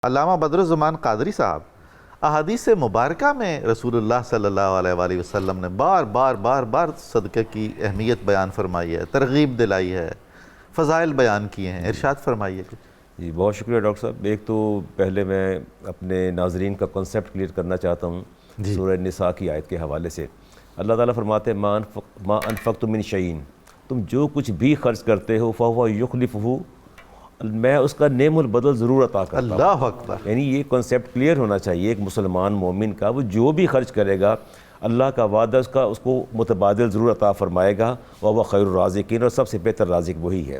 علامہ بدرالزمان قادری صاحب احادیث مبارکہ میں رسول اللہ صلی اللہ علیہ وآلہ وسلم نے بار بار صدقہ کی اہمیت بیان فرمائی ہے، ترغیب دلائی ہے، فضائل بیان کیے ہیں، ارشاد فرمائیے کچھ۔ جی بہت شکریہ ڈاکٹر صاحب۔ ایک تو پہلے میں اپنے ناظرین کا کنسیپٹ کلیئر کرنا چاہتا ہوں سورہ نساء کی آیت کے حوالے سے۔ اللہ تعالیٰ فرماتے ہیں ما انفقتم من شیء، تم جو کچھ بھی خرچ کرتے ہو فہو یخلفہ، میں اس کا نعم البدل ضرور عطا کرتا ہوں۔ اللہ اکبر۔ یعنی یہ کنسیپٹ کلیئر ہونا چاہیے ایک مسلمان مومن کا، وہ جو بھی خرچ کرے گا اللہ کا وعدہ اس کو متبادل ضرور عطا فرمائے گا، وہو خیر الرازقین، اور سب سے بہتر رازق وہی ہے۔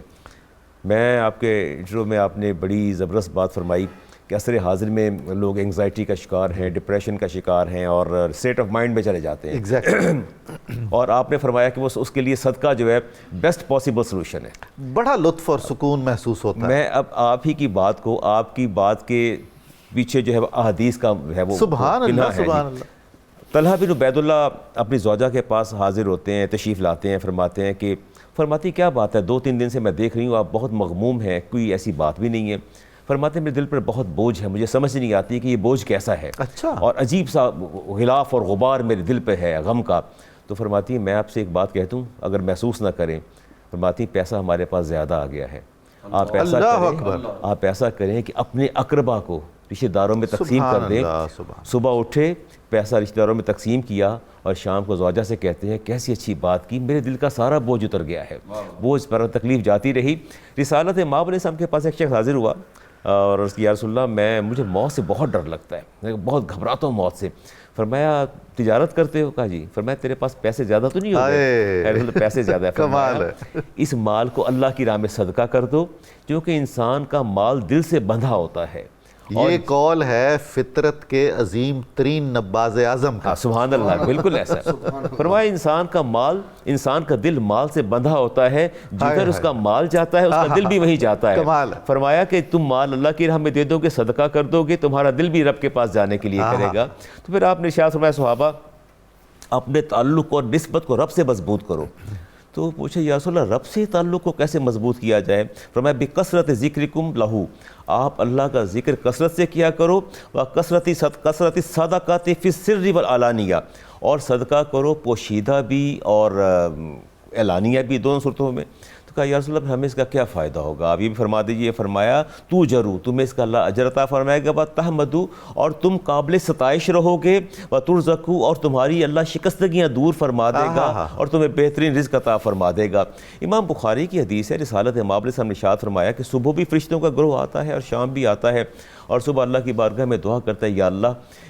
میں آپ کے انٹرو میں آپ نے بڑی زبردست بات فرمائی کہ عصر حاضر میں لوگ انگزائٹی کا شکار ہیں، ڈپریشن کا شکار ہیں اور اسٹیٹ آف مائنڈ میں چلے جاتے ہیں، اور آپ نے فرمایا کہ وہ اس کے لیے صدقہ جو ہے بیسٹ پاسبل سلوشن ہے۔ بڑا لطف اور سکون محسوس ہوتا ہے۔ میں اب آپ ہی کی بات کو، آپ کی بات کے پیچھے جو ہے احادیث کا ہے وہ سبحان اللہ سبحان اللہ۔ طلحہ بن عبید اللہ اپنی زوجہ کے پاس حاضر ہوتے ہیں، تشریف لاتے ہیں، فرماتی کیا بات ہے، 2-3 دن سے میں دیکھ رہی ہوں آپ بہت مغموم ہیں، کوئی ایسی بات بھی نہیں ہے۔ فرماتے ہیں میرے دل پر بہت بوجھ ہے، مجھے سمجھ نہیں آتی کہ یہ بوجھ کیسا ہے، اچھا، اور عجیب سا غلاف اور غبار میرے دل پہ ہے غم کا۔ تو فرماتی ہیں میں آپ سے ایک بات کہتا ہوں، اگر محسوس نہ کریں، فرماتی ہیں پیسہ ہمارے پاس زیادہ آ گیا ہے، آپ ایسا کریں کہ اپنے اقربا کو رشتہ داروں میں تقسیم کر دیں۔ صبح اٹھے، پیسہ رشتہ داروں میں تقسیم کیا، اور شام کو زوجہ سے کہتے ہیں کیسی اچھی بات کی، میرے دل کا سارا بوجھ اتر گیا ہے، بوجھ پر تکلیف جاتی رہی۔ رسالت مآب علیہ السلام کے پاس ایک شخص حاضر ہوا اور اس کی یا رسول اللہ مجھے موت سے بہت ڈر لگتا ہے، میں بہت گھبراتا ہوں موت سے۔ فرمایا تجارت کرتے ہو؟ کہا جی۔ فرمایا تیرے پاس پیسے زیادہ تو نہیں ہوتے؟ پیسے زیادہ ہے۔ کمال ہے۔ اس مال کو اللہ کی راہ میں صدقہ کر دو، کیونکہ انسان کا مال دل سے بندھا ہوتا ہے۔ یہ قول ہے فطرت کے عظیم ترین نباز اعظم کا۔ سبحان اللہ، بالکل ایسا ہے۔ فرمایا انسان کا دل مال سے بندھا ہوتا ہے، جدھر اس کا مال جاتا ہے اس کا دل بھی وہیں جاتا ہے۔ فرمایا کہ تم مال اللہ کی راہ میں دے دو گے، صدقہ کر دو گے، تمہارا دل بھی رب کے پاس جانے کے لیے کرے گا۔ تو پھر آپ نے ارشاد فرمایا صحابہ اپنے تعلق اور نسبت کو رب سے مضبوط کرو۔ تو پوچھے یا رسول اللہ رب سے تعلق کو کیسے مضبوط کیا جائے؟ فرمایا بکثرت ذکرکم لہو، آپ اللہ کا ذکر کثرت سے کیا کرو، وکثرت الصدقات فی السر والعلانیہ، اور صدقہ کرو پوشیدہ بھی اور اعلانیہ بھی، دونوں صورتوں میں۔ تو کہا یا رسول اللہ ہمیں اس کا کیا فائدہ ہوگا؟ آپ یہ بھی فرما دیجیے۔ فرمایا تو جرو، تمہیں اس کا اللہ اجر عطا فرمائے گا، وتحمدو، اور تم قابل ستائش رہو گے، وترزقو، اور تمہاری اللہ شکستگیاں دور فرما دے گا اور تمہیں بہترین رزق عطا فرما دے گا۔ امام بخاری کی حدیث ہے، رسالت مآب علیہ السلام نے ارشاد فرمایا کہ صبح بھی فرشتوں کا گروہ آتا ہے اور شام بھی آتا ہے، اور صبح اللہ کی بارگاہ میں دعا کرتا ہے یا اللہ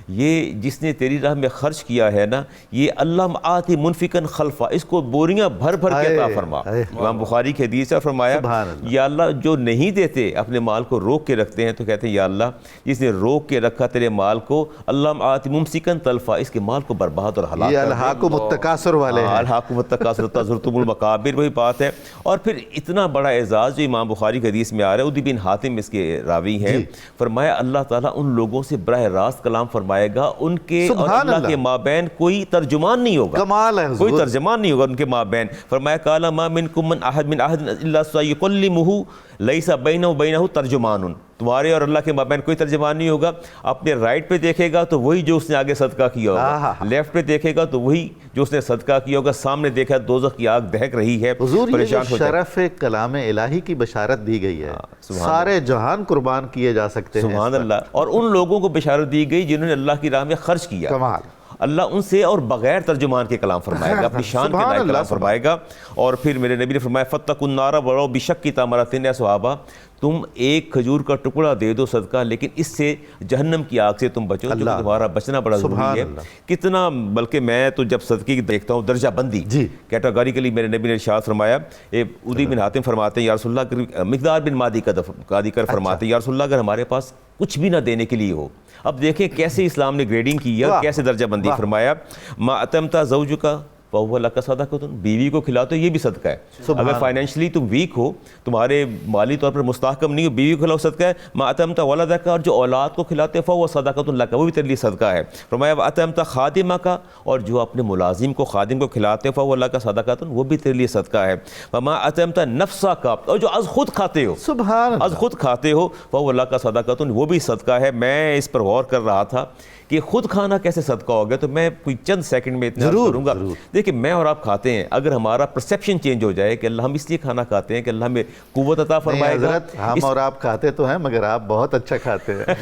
یہ جس نے تیری راہ میں خرچ کیا ہے نا، یہ اللہ آتی منفقن خلفا، اس کو بوریاں بھر بھر کے عطا فرما۔ امام بخاری کی حدیث ہے، فرمایا یا اللہ جو نہیں دیتے اپنے مال کو روک کے رکھتے ہیں، تو کہتے ہیں یا اللہ جس نے روک کے رکھا تیرے مال کو، اللہ آتی ممسکن تلفا، اس کے مال کو برباد اور ہلاک کر دے۔ یہ الحاکم التکاثر والے ہیں، الحاکم التکاثر حتی زرتم المقابر، وہی بات ہے۔ اور پھر اتنا بڑا اعزاز جو امام بخاری کی حدیث میں آ رہا ہے، عدی بن حاتم اس کے راوی ہیں، فرمایا اللہ تعالیٰ ان لوگوں سے براہ راست کلام فرمائے گا، ان کے اور اللہ کے مابین کوئی ترجمان نہیں ہوگا، کمال ہے، کوئی ترجمان نہیں ہوگا ان کے مابین۔ فرمایا قال ما منکم من احد الا سیکلمہ لیس بینہ وبینہ ترجمان، تمہارے اور اللہ کے مابین کوئی ترجمان نہیں ہوگا۔ اپنے رائٹ پہ دیکھے گا تو وہی جو اس نے آگے صدقہ کیا ہوگا، لیفٹ پہ دیکھے گا تو وہی جو اس نے صدقہ کیا ہوگا، سامنے دیکھا دوزخ کی آگ دہک رہی ہے، پریشان ہو جائے۔ شرف کلام الہی کی بشارت دی گئی ہے، سارے جہان قربان کیے جا سکتے ہیں، سبحان اللہ۔ اور ان لوگوں کو بشارت دی گئی جنہوں نے اللہ کی راہ میں خرچ کیا، کمال، اللہ ان سے اور بغیر ترجمان کے کلام فرمائے گا، اپنی شان کے لائق کلام فرمائے گا۔ اور پھر میرے نبی نے فرمایا فاتقوا النار ولو بشق تمرۃ، اے صحابہ تم ایک کھجور کا ٹکڑا دے دو صدقہ، لیکن اس سے جہنم کی آگ سے تم بچو، جو تمہارا بچنا بڑا ضروری ہے۔ کتنا، بلکہ میں تو جب صدقے کی دیکھتا ہوں درجہ بندی کیٹاگوریکلی میرے نبی نے ارشاد فرمایا، عدی بن حاتم فرماتے ہیں یا رسول اللہ، مقدار بن مادی قادی فرماتے ہیں یا رسول اللہ اگر ہمارے پاس کچھ بھی نہ دینے کے لیے ہو، اب دیکھیں کیسے اسلام نے گریڈنگ کی ہے، کیسے درجہ بندی فرمایا۔ ما اتمتا زوجک فَهُوَ لَكَ صَدَقَةٌ، بیوی کو کھلاتے ہو یہ بھی صدقہ ہے. اگر فائنینشلی تم ویک ہو، تمہارے مالی طور پر مستحکم نہیں ہو، بیوی کو کھلاؤ صدقہ ہے. مَا أَطْعَمْتَ وَلَدَكَ، اور جو اولاد کو کھلاتے ہو فَهُوَ صَدَقَةٌ لَكَ، وہ بھی تیرے لیے صدقہ ہے. فرمایا وَأَطْعَمْتَ خَادِمَكَ، اور جو اپنے ملازم کو خادم کو کھلاتے ہو فَهُوَ لَكَ صَدَقَةٌ، وہ بھی تیرے لیے صدقہ ہے. وَمَا أَطْعَمْتَ نَفْسَكَ، اور جو از خود کھاتے ہو، سبحان اللہ، از خود کھاتے ہو فَهُوَ لَكَ صَدَقَةٌ، وہ بھی صدقہ ہے. میں اس پر غور کر رہا تھا کہ خود کھانا کیسے صدقہ ہو گیا، تو میں کوئی چند سیکنڈ میں اتنا کروں گا. دیکھیں میں اور آپ کھاتے ہیں، اگر ہمارا پرسیپشن چینج ہو جائے کہ اللہ ہم اس لیے کھانا کھاتے ہیں کہ اللہ ہمیں قوت عطا فرمائے گا. حضرت ہم اور آپ کھاتے تو ہیں مگر آپ بہت اچھا کھاتے ہیں.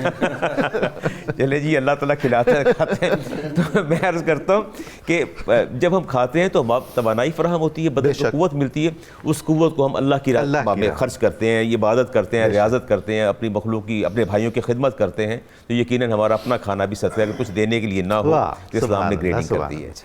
چلے جی، اللہ تعالیٰ کھلاتے ہیں کھاتے ہیں. تو میں عرض کرتا ہوں کہ جب ہم کھاتے ہیں تو توانائی فراہم ہوتی ہے، بدن کو قوت ملتی ہے. اس قوت کو ہم اللہ کی راہ میں خرچ کرتے ہیں، عبادت کرتے ہیں، ریاضت کرتے ہیں، اپنی مخلوق کی، اپنے بھائیوں کی خدمت کرتے ہیں. تو یقیناً ہمارا اپنا کھانا بھی صدقہ ہے. اگر کچھ دینے کے لیے نہ ہو تو اسلام نے گریڈنگ کر دی ہے.